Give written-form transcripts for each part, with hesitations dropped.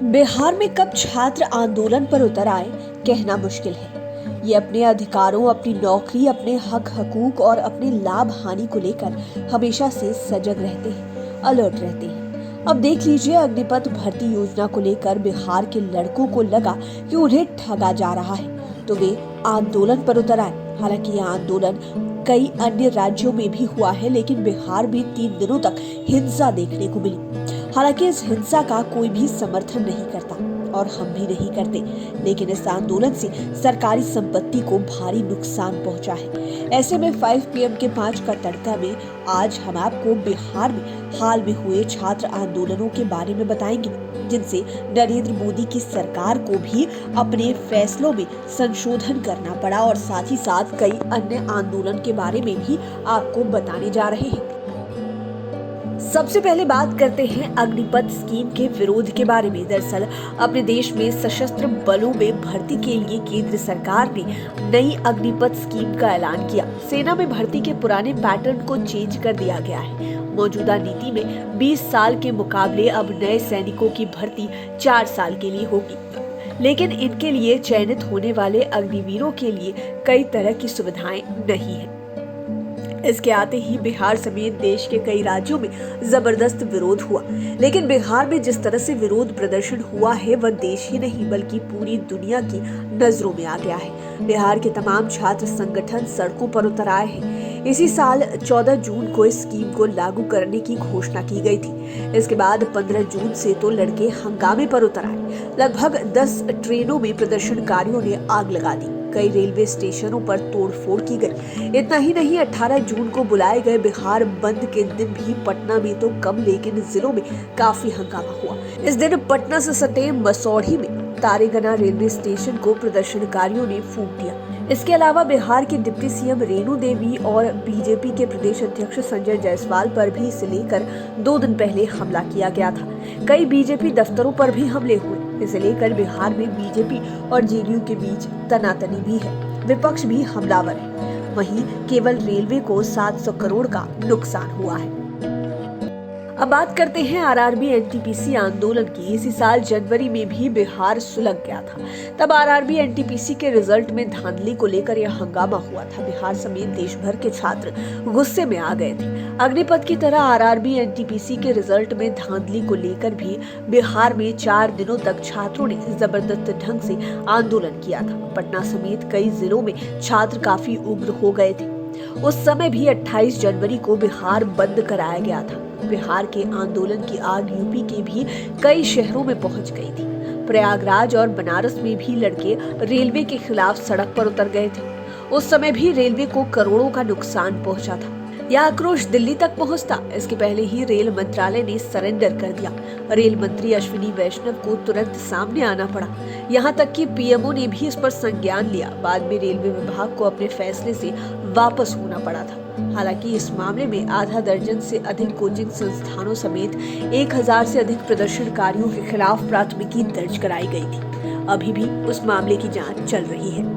बिहार में कब छात्र आंदोलन पर उतर आए, कहना मुश्किल है। ये अपने अधिकारों, अपनी नौकरी, अपने हक हकूक और अपने लाभ हानि को लेकर हमेशा से सजग रहते हैं, अलर्ट रहते हैं। अब देख लीजिए, अग्निपथ भर्ती योजना को लेकर बिहार के लड़कों को लगा कि उन्हें ठगा जा रहा है, तो वे आंदोलन पर उतर आए। हालांकि यह आंदोलन कई अन्य राज्यों में भी हुआ है, लेकिन बिहार में 3 दिनों तक हिंसा देखने को मिली। हालांकि इस हिंसा का कोई भी समर्थन नहीं करता और हम भी नहीं करते, लेकिन इस आंदोलन से सरकारी संपत्ति को भारी नुकसान पहुंचा है। ऐसे में 5 PM के 5 का तड़का में आज हम आपको बिहार में हाल में हुए छात्र आंदोलनों के बारे में बताएंगे, जिनसे नरेंद्र मोदी की सरकार को भी अपने फैसलों में संशोधन करना पड़ा और साथ ही साथ कई अन्य आंदोलन के बारे में भी आपको बताने जा रहे हैं। सबसे पहले बात करते हैं अग्निपथ स्कीम के विरोध के बारे में। दरअसल अपने देश में सशस्त्र बलों में भर्ती के लिए केंद्र सरकार ने नई अग्निपथ स्कीम का ऐलान किया। सेना में भर्ती के पुराने पैटर्न को चेंज कर दिया गया है। मौजूदा नीति में 20 साल के मुकाबले अब नए सैनिकों की भर्ती 4 साल के लिए होगी, लेकिन इनके लिए चयनित होने वाले अग्निवीरों के लिए कई तरह की सुविधाएं नहीं है। इसके आते ही बिहार समेत देश के कई राज्यों में जबरदस्त विरोध हुआ, लेकिन बिहार में जिस तरह से विरोध प्रदर्शन हुआ है वह देश ही नहीं बल्कि पूरी दुनिया की नजरों में आ गया है। बिहार के तमाम छात्र संगठन सड़कों पर उतर आए हैं। इसी साल 14 जून को इस स्कीम को लागू करने की घोषणा की गई थी। इसके बाद 15 जून से तो लड़के हंगामे पर उतर आए। लगभग 10 ट्रेनों में प्रदर्शनकारियों ने आग लगा दी। कई रेलवे स्टेशनों पर तोड़फोड़ की गई। इतना ही नहीं, 18 जून को बुलाए गए बिहार बंद के दिन भी पटना में तो कम लेकिन जिलों में काफी हंगामा हुआ। इस दिन पटना से सटे मसौढ़ी में तारेगना रेलवे स्टेशन को प्रदर्शनकारियों ने फूंक दिया। इसके अलावा बिहार की डिप्टी CM रेणु देवी और बीजेपी के प्रदेश अध्यक्ष संजय जायसवाल पर भी इसे लेकर 2 दिन पहले हमला किया गया था। कई बीजेपी दफ्तरों पर भी हमले हुए। इसे लेकर बिहार में बीजेपी और JDU के बीच तनातनी भी है। विपक्ष भी हमलावर है। वहीं केवल रेलवे को 700 करोड़ का नुकसान हुआ है। अब बात करते हैं RRB NTPC आंदोलन की। इसी साल जनवरी में भी बिहार सुलग गया था। तब RRB NTPC के रिजल्ट में धांधली को लेकर यह हंगामा हुआ था। बिहार समेत देश भर के छात्र गुस्से में आ गए थे। अग्निपथ की तरह RRB NTPC के रिजल्ट में धांधली को लेकर भी बिहार में 4 दिनों तक छात्रों ने जबरदस्त ढंग से आंदोलन किया था। पटना समेत कई जिलों में छात्र काफी उग्र हो गए थे। उस समय भी 28 जनवरी को बिहार बंद कराया गया था। बिहार के आंदोलन की आग यूपी के भी कई शहरों में पहुंच गई थी। प्रयागराज और बनारस में भी लड़के रेलवे के खिलाफ सड़क पर उतर गए थे। उस समय भी रेलवे को करोड़ों का नुकसान पहुंचा था। यह आक्रोश दिल्ली तक पहुंचता, इसके पहले ही रेल मंत्रालय ने सरेंडर कर दिया। रेल मंत्री अश्विनी वैष्णव को तुरंत सामने आना पड़ा। यहाँ तक कि PMO ने भी इस पर संज्ञान लिया। बाद में रेलवे विभाग को अपने फैसले से वापस होना पड़ा था। हालांकि इस मामले में आधा दर्जन से अधिक कोचिंग संस्थानों समेत 1000 से अधिक प्रदर्शनकारियों के खिलाफ प्राथमिकी दर्ज कराई गई थी। अभी भी उस मामले की जांच चल रही है।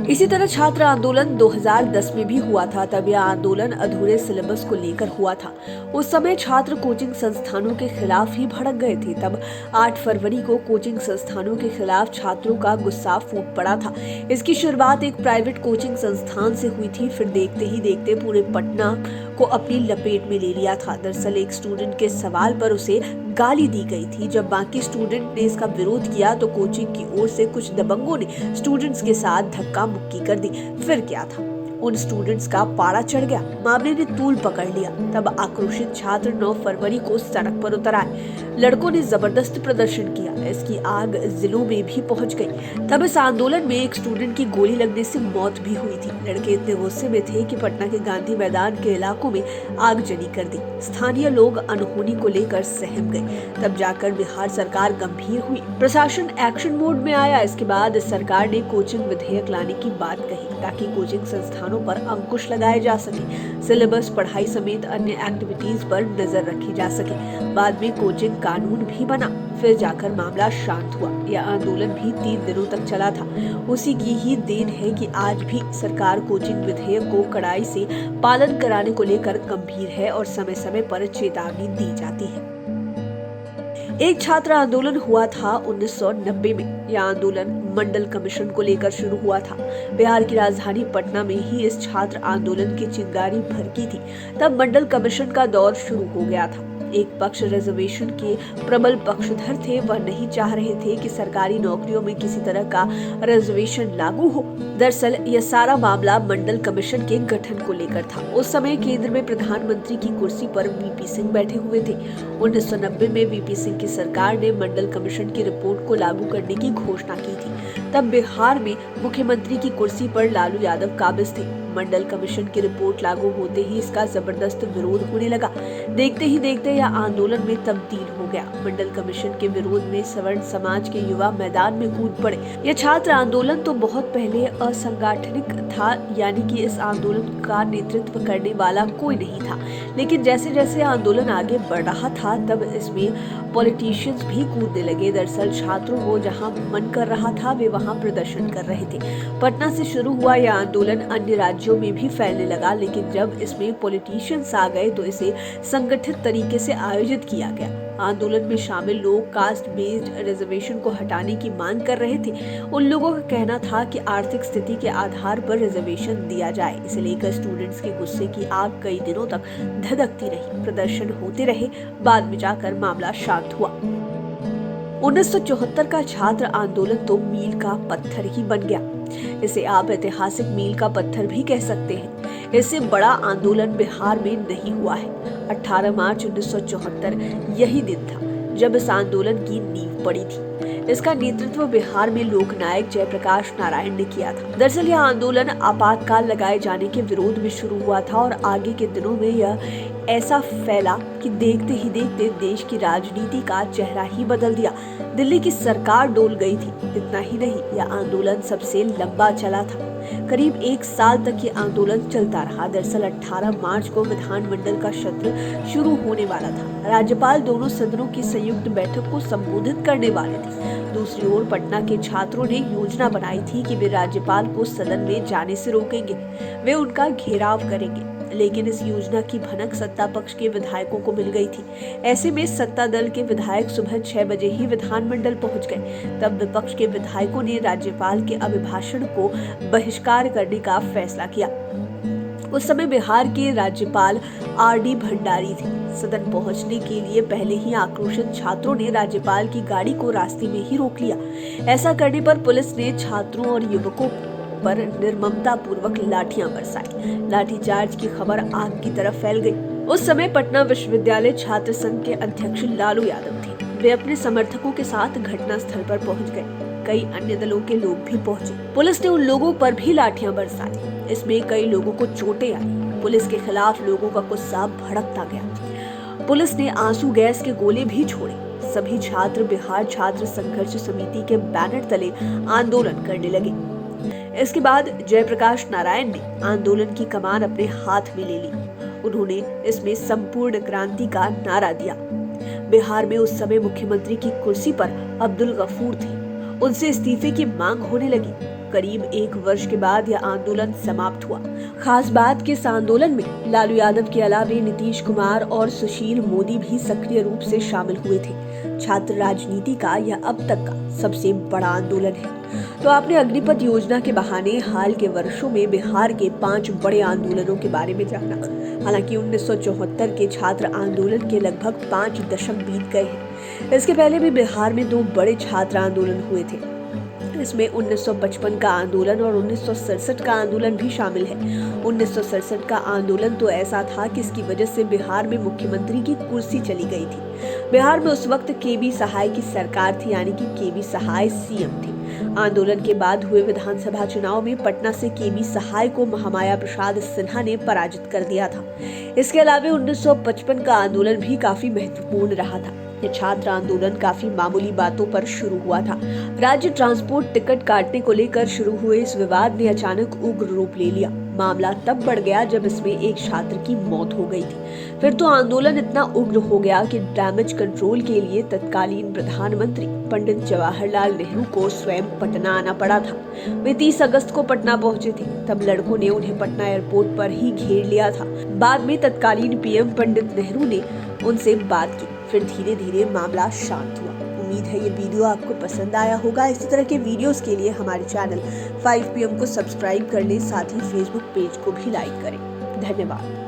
इसी तरह छात्र आंदोलन 2010 में भी हुआ था। तब यह आंदोलन अधूरे सिलेबस को लेकर हुआ था। उस समय छात्र कोचिंग संस्थानों के खिलाफ ही भड़क गए थे। तब 8 फरवरी को कोचिंग संस्थानों के खिलाफ छात्रों का गुस्सा फूट पड़ा था। इसकी शुरुआत एक प्राइवेट कोचिंग संस्थान से हुई थी, फिर देखते ही देखते पूरे पटना को अपनी लपेट में ले लिया था। दरअसल एक स्टूडेंट के सवाल पर उसे गाली दी गई थी। जब बाकी स्टूडेंट ने इसका विरोध किया तो कोचिंग की ओर से कुछ दबंगों ने स्टूडेंट्स के साथ धक्का मुक्की कर दी। फिर क्या था, उन स्टूडेंट्स का पारा चढ़ गया। मामले ने तूल पकड़ लिया। तब आक्रोशित छात्र 9 फरवरी को सड़क पर उतर आए। लड़कों ने जबरदस्त प्रदर्शन किया। इसकी आग जिलों में भी पहुंच गई। तब इस आंदोलन में एक स्टूडेंट की गोली लगने से मौत भी हुई थी। लड़के इतने गुस्से में थे कि पटना के गांधी मैदान के इलाकों में आगजनी कर दी। स्थानीय लोग अनहोनी को लेकर सहम गए। तब जाकर बिहार सरकार गंभीर हुई। प्रशासन एक्शन मोड में आया। इसके बाद सरकार ने कोचिंग विधेयक लाने की बात कही ताकि कोचिंग संस्थानों पर अंकुश लगाए जा सके। सिलेबस, पढ़ाई समेत अन्य एक्टिविटीज पर नजर रखी जा सके। बाद में कोचिंग कानून भी बना। फिर जाकर मामला शांत हुआ। यह आंदोलन भी 3 दिनों तक चला था। उसी की ही देन है कि आज भी सरकार कोचिंग विधेयक को कड़ाई से पालन कराने को लेकर गंभीर है और समय समय पर चेतावनी दी जाती है। एक छात्र आंदोलन हुआ था 1990 में। यह आंदोलन मंडल कमीशन को लेकर शुरू हुआ था। बिहार की राजधानी पटना में ही इस छात्र आंदोलन की चिंगारी भड़की थी। तब मंडल कमीशन का दौर शुरू हो गया था। एक पक्ष रिजर्वेशन के प्रबल पक्षधर थे। वह नहीं चाह रहे थे कि सरकारी नौकरियों में किसी तरह का रिजर्वेशन लागू हो। दरअसल यह सारा मामला मंडल कमीशन के गठन को लेकर था। उस समय केंद्र में प्रधानमंत्री की कुर्सी पर वीपी सिंह बैठे हुए थे। 1990 में वीपी सिंह की सरकार ने मंडल कमीशन की रिपोर्ट को लागू करने की घोषणा की थी। तब बिहार में मुख्यमंत्री की कुर्सी पर लालू यादव काबिज थे। मंडल कमीशन की रिपोर्ट लागू होते ही इसका जबरदस्त विरोध होने लगा। देखते ही देखते यह आंदोलन में तब्दील हो गया। मंडल कमीशन के विरोध में सवर्ण समाज के युवा मैदान में कूद पड़े। यह छात्र आंदोलन तो बहुत पहले असंगठनिक था, यानी कि इस आंदोलन का नेतृत्व करने वाला कोई नहीं था। लेकिन जैसे जैसे आंदोलन आगे बढ़ रहा था तब इसमें पॉलिटिशियंस भी कूदने लगे। दरअसल छात्रों को जहां मन कर रहा था वे वहां प्रदर्शन कर रहे थे। पटना से शुरू हुआ यह आंदोलन अन्य राज्यों में भी फैलने लगा, लेकिन जब इसमें पॉलिटिशियंस आ गए तो इसे संगठित तरीके से आयोजित किया गया। आंदोलन में शामिल लोग कास्ट बेस्ड रिजर्वेशन को हटाने की मांग कर रहे थे। उन लोगों का कहना था कि आर्थिक स्थिति के आधार पर रिजर्वेशन दिया जाए। इसे लेकर स्टूडेंट्स के गुस्से की आग कई दिनों तक धधकती रही। प्रदर्शन होते रहे, बाद में जाकर मामला शांत हुआ। 1974 का छात्र आंदोलन तो मील का पत्थर ही बन गया। इसे आप ऐतिहासिक मील का पत्थर भी कह सकते हैं। इससे बड़ा आंदोलन बिहार में नहीं हुआ है। 18 मार्च 1974 यही दिन था जब इस आंदोलन की नींव पड़ी थी। इसका नेतृत्व बिहार में लोकनायक जयप्रकाश नारायण ने किया था। दरअसल यह आंदोलन आपातकाल लगाए जाने के विरोध में शुरू हुआ था और आगे के दिनों में यह ऐसा फैला कि देखते ही देखते देश की राजनीति का चेहरा ही बदल दिया। दिल्ली की सरकार डोल गई थी। इतना ही नहीं, यह आंदोलन सबसे लंबा चला था। करीब 1 साल तक ये आंदोलन चलता रहा। दरअसल 18 मार्च को विधानमंडल का सत्र शुरू होने वाला था। राज्यपाल दोनों सदनों की संयुक्त बैठक को संबोधित करने वाले थे। दूसरी ओर पटना के छात्रों ने योजना बनाई थी कि वे राज्यपाल को सदन में जाने से रोकेंगे। वे उनका घेराव करेंगे। लेकिन इस योजना की भनक सत्ता पक्ष के विधायकों को मिल गई थी। ऐसे में सत्ता दल के विधायक सुबह 6 बजे ही विधानमंडल पहुंच गए। तब विपक्ष के विधायकों ने राज्यपाल के अभिभाषण को बहिष्कार करने का फैसला किया। उस समय बिहार के राज्यपाल आर.डी. भंडारी थे। सदन पहुंचने के लिए पहले ही आक्रोशित छात्रों ने राज्यपाल की गाड़ी को रास्ते में ही रोक लिया। ऐसा करने पर पुलिस ने छात्रों और युवकों पर निर्ममता पूर्वक लाठियां बरसाई। लाठीचार्ज की खबर आग की तरफ फैल गई। उस समय पटना विश्वविद्यालय छात्र संघ के अध्यक्ष लालू यादव थे। वे अपने समर्थकों के साथ घटना स्थल पर पहुंच गए। कई अन्य दलों के लोग भी पहुंचे। पुलिस ने उन लोगों पर भी लाठियां बरसाई। इसमें कई लोगों को चोटें आई। पुलिस के खिलाफ लोगों का गुस्सा भड़कता गया। पुलिस ने आंसू गैस के गोले भी छोड़े। सभी छात्र बिहार छात्र संघर्ष समिति के बैनर तले आंदोलन करने लगे। इसके बाद जयप्रकाश नारायण ने आंदोलन की कमान अपने हाथ में ले ली। उन्होंने इसमें संपूर्ण क्रांति का नारा दिया। बिहार में उस समय मुख्यमंत्री की कुर्सी पर अब्दुल गफूर थे। उनसे इस्तीफे की मांग होने लगी। करीब 1 वर्ष के बाद यह आंदोलन समाप्त हुआ। खास बात कि इस आंदोलन में लालू यादव के अलावे नीतीश कुमार और सुशील मोदी भी सक्रिय रूप से शामिल हुए थे। छात्र राजनीति का यह अब तक का सबसे बड़ा आंदोलन है। तो आपने अग्निपथ योजना के बहाने हाल के वर्षों में बिहार के 5 बड़े आंदोलनों के बारे में जाना। हालांकि 1974 के छात्र आंदोलन के लगभग 5 दशक बीत गए हैं। इसके पहले भी बिहार में 2 बड़े छात्र आंदोलन हुए थे। इसमें 1955 का आंदोलन और 1967 का आंदोलन भी शामिल है। 1967 का आंदोलन तो ऐसा था कि इसकी वजह से बिहार में मुख्यमंत्री की कुर्सी चली गई थी। बिहार में उस वक्त के.बी. सहाय की सरकार थी, यानी कि के.बी. सहाय सीएम थे। आंदोलन के बाद हुए विधानसभा चुनाव में पटना से के.बी. सहाय को महामाया प्रसाद सिन्हा ने पराजित कर दिया था। इसके अलावा 1955 का आंदोलन भी काफी महत्वपूर्ण रहा था। ये छात्र आंदोलन काफी मामूली बातों पर शुरू हुआ था। राज्य ट्रांसपोर्ट टिकट काटने को लेकर शुरू हुए इस विवाद ने अचानक उग्र रूप ले लिया। मामला तब बढ़ गया जब इसमें एक छात्र की मौत हो गई थी। फिर तो आंदोलन इतना उग्र हो गया कि डैमेज कंट्रोल के लिए तत्कालीन प्रधानमंत्री पंडित जवाहरलाल नेहरू को स्वयं पटना आना पड़ा था। वे 30 अगस्त को पटना पहुंचे थे। तब लड़कों ने उन्हें पटना एयरपोर्ट पर ही घेर लिया था। बाद में तत्कालीन पीएम पंडित नेहरू ने उनसे बात की। फिर धीरे धीरे मामला शांत हुआ। उम्मीद है ये वीडियो आपको पसंद आया होगा। इसी तरह के वीडियोस के लिए हमारे चैनल 5 PM को सब्सक्राइब कर लें, साथ ही फेसबुक पेज को भी लाइक करें। धन्यवाद।